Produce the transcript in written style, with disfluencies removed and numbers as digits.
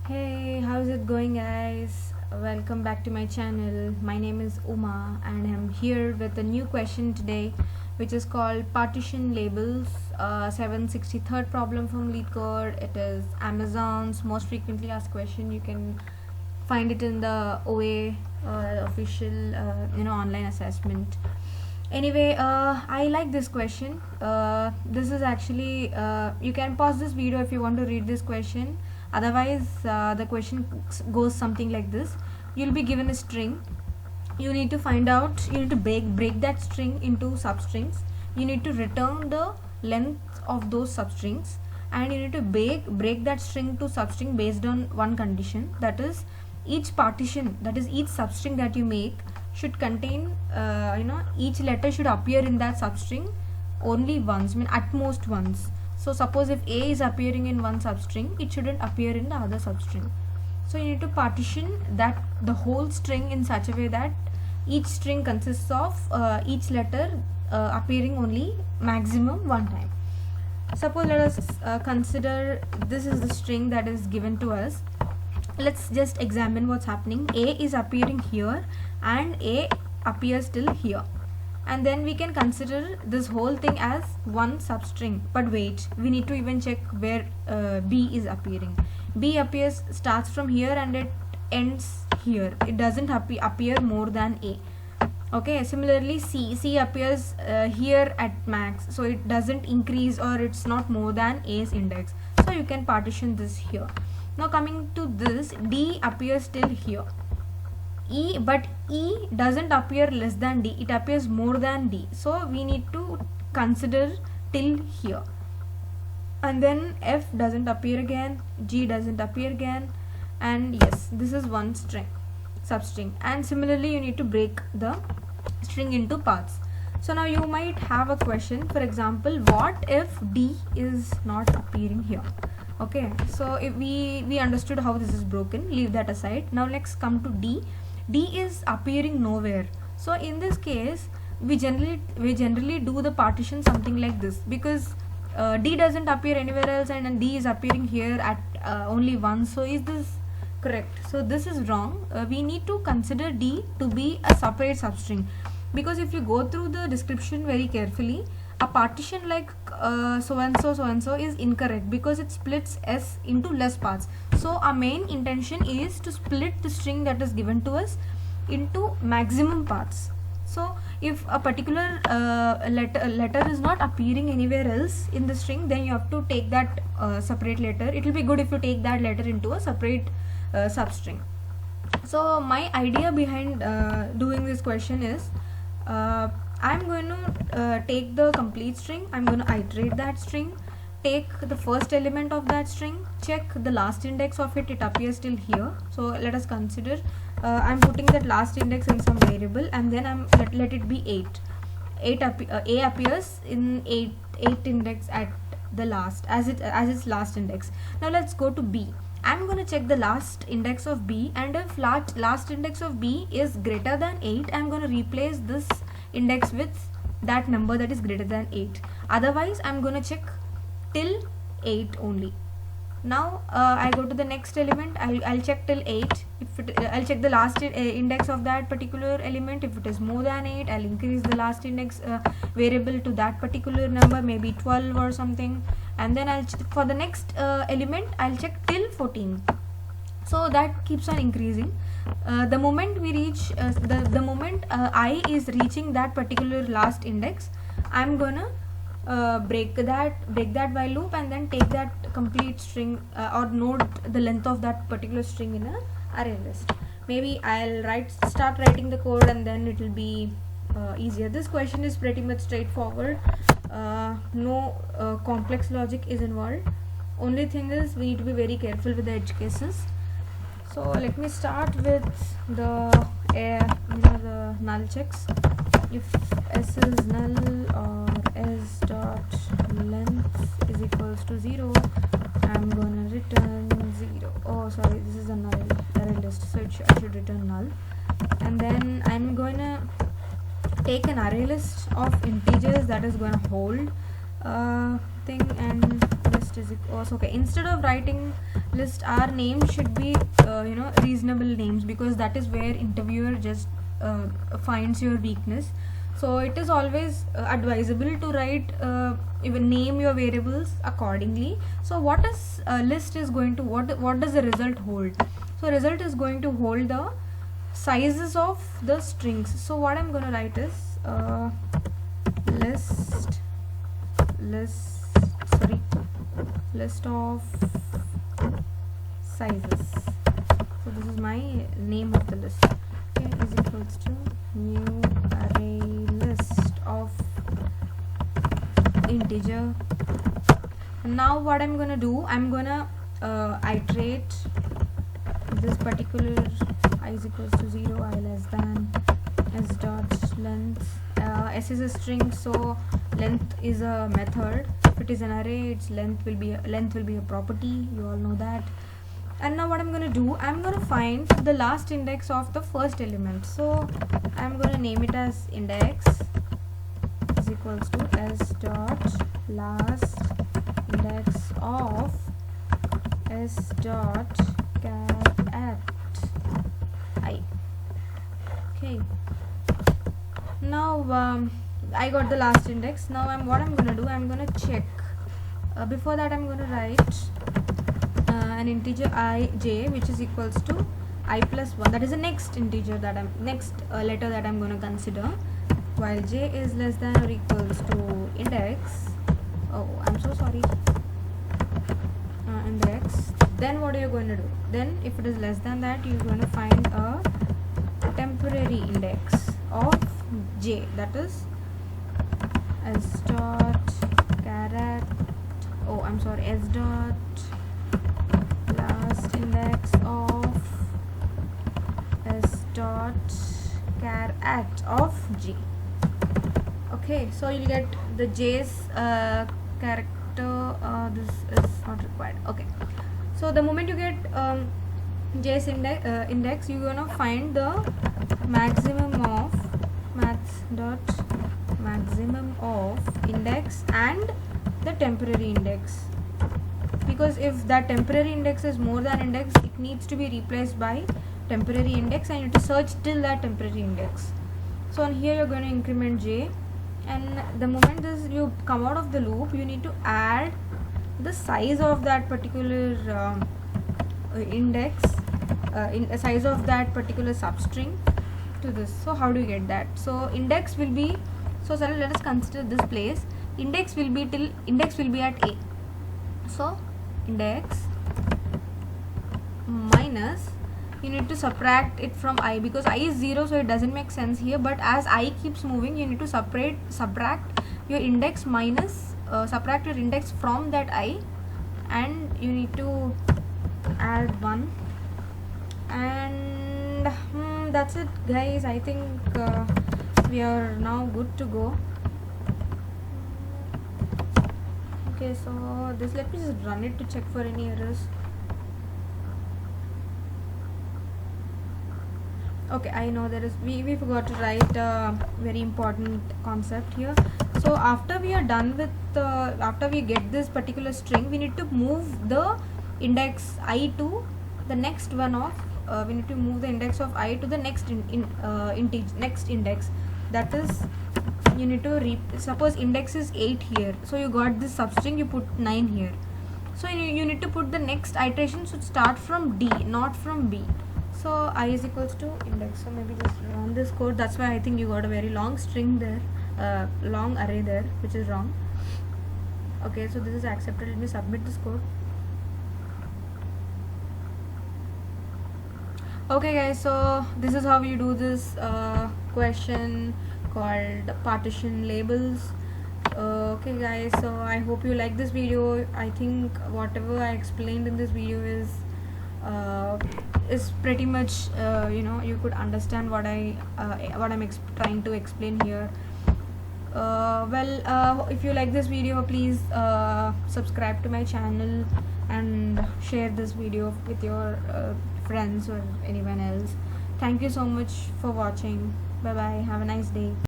Hey, how's it going, guys? Welcome back to my channel. My name is Uma and I'm here with a new question today, which is called Partition Labels, 763rd problem from Leetcode. It is Amazon's most frequently asked question. You can find it in the OA official online assessment. Anyway, I like this question. This is actually you can pause this video if you want to read this question. Otherwise, the question goes something like this. You'll be given a string. You need to find out, you need to break that string into substrings. You need to return the length of those substrings, and you need to break that string to substring based on one condition, that is each partition, that is each substring that you make should contain each letter should appear in that substring only once, at most once. So suppose if A is appearing in one substring, it shouldn't appear in the other substring. So you need to partition that the whole string in such a way that each string consists of each letter appearing only maximum one time. Suppose let us consider this is the string that is given to us. Let's just examine what's happening. A is appearing here and A appears till here, and then we can consider this whole thing as one substring. But wait, we need to even check where B is appearing. B starts from here and it ends here. It doesn't appear more than A. Okay, similarly C appears here at max, so it doesn't increase or it's not more than A's index, so you can partition this here. Now coming to this, D appears till here. But E doesn't appear less than D, it appears more than D, so we need to consider till here. And then F doesn't appear again, G doesn't appear again, and yes, this is one substring. And similarly you need to break the string into parts. So now you might have a question, for example, what if D is not appearing here? Okay, so if we understood how this is broken, leave that aside. Now let's come to D. D is appearing nowhere. So in this case, we generally do the partition something like this, because D doesn't appear anywhere else and D is appearing here at only once. So is this correct? So this is wrong. We need to consider D to be a separate substring, because if you go through the description very carefully, a partition like so and so is incorrect because it splits S into less parts. So our main intention is to split the string that is given to us into maximum parts. So if a particular letter is not appearing anywhere else in the string, then you have to take that separate letter. It will be good if you take that letter into a separate substring. So my idea behind doing this question is, I'm going to take the complete string, I'm going to iterate that string, take the first element of that string, check the last index of it, it appears till here. So let us consider I'm putting that last index in some variable, and then let it be 8. A appears in 8 index at the last as its last index. Now let's go to B. I'm going to check the last index of B, and if last index of B is greater than 8, I'm going to replace this index with that number that is greater than 8. Otherwise I'm going to check till 8 only. Now I go to the next element. I'll check till 8. I'll check the last index of that particular element. If it is more than 8, I'll increase the last index variable to that particular number, maybe 12 or something, and then for the next element I'll check till 14. So that keeps on increasing. The moment we reach the moment I is reaching that particular last index, I'm gonna break that while loop, and then take that complete string or note the length of that particular string in a array list. Maybe I'll start writing the code, and then it will be easier. This question is pretty much straightforward. No complex logic is involved. Only thing is we need to be very careful with the edge cases. So let me start with the null checks. If S is null or S dot length is equals to 0, I'm gonna return 0. Oh sorry, this is a null array list, so I should return null. And then I'm gonna take an array list of integers that is gonna hold thing, and list is equals, okay, instead of writing list our names should be reasonable names, because that is where interviewer just finds your weakness. So it is always advisable to write even name your variables accordingly. So what is list is going to, what does the result hold? So result is going to hold the sizes of the strings. So what I'm going to write is list of sizes. So this is my name of the list. Okay, is equals to new array list of integer. And now what I'm gonna do, I'm gonna iterate this particular I is equals to 0, I less than s dot length. S is a string, so length is a method. If it is an array, its length will be a property. You all know that. And now what I'm gonna do, I'm gonna find the last index of the first element. So I'm gonna name it as index is equals to s dot last index of s dot cat at I. Okay. Now I got the last index. Now what I'm gonna do, I'm gonna check. Before that, I'm gonna write an integer ij, which is equals to I plus 1. That is the next integer that next letter that I'm gonna consider. While j is less than or equals to index. Oh, I'm so sorry. Index. Then what are you going to do? Then if it is less than that, you're going to find a temporary index of j, that is s dot s dot last index of s dot char at of g. Okay, so you'll get the j's character. This is not required. Okay, so the moment you get j's index, you're gonna find the maximum of maximum of index and the temporary index, because if that temporary index is more than index, it needs to be replaced by temporary index, and you have to search till that temporary index. So on here you're going to increment j, and the moment you come out of the loop, you need to add the size of that particular index, size of that particular substring to this. So how do you get that? So index will be, so let us consider this place. Index will be at a. So index minus, you need to subtract it from I, because I is 0, so it doesn't make sense here, but as I keeps moving, you need to subtract your index minus subtract your index from that I, and you need to add 1, and that's it guys. I think we are now good to go. Okay, so this, let me just run it to check for any errors. Okay, I know there is, we forgot to write a very important concept here. So after we are done with after we get this particular string, we need to move the index I to the next one of we need to move the index of I to the next next index. That is, you need to suppose index is 8 here, so you got this substring, you put 9 here, so you need to put the next iteration should start from D, not from B. So I is equals to index. So maybe just run this code. That's why I think you got a very long string there, long array there, which is wrong. Okay, so this is accepted. Let me submit this code. Okay guys, so this is how you do this question called partition labels. Okay guys, so I hope you like this video. I think whatever I explained in this video is pretty much you could understand what I'm trying to explain here. If you like this video, please subscribe to my channel and share this video with your friends or anyone else. Thank you so much for watching. Bye bye, have a nice day.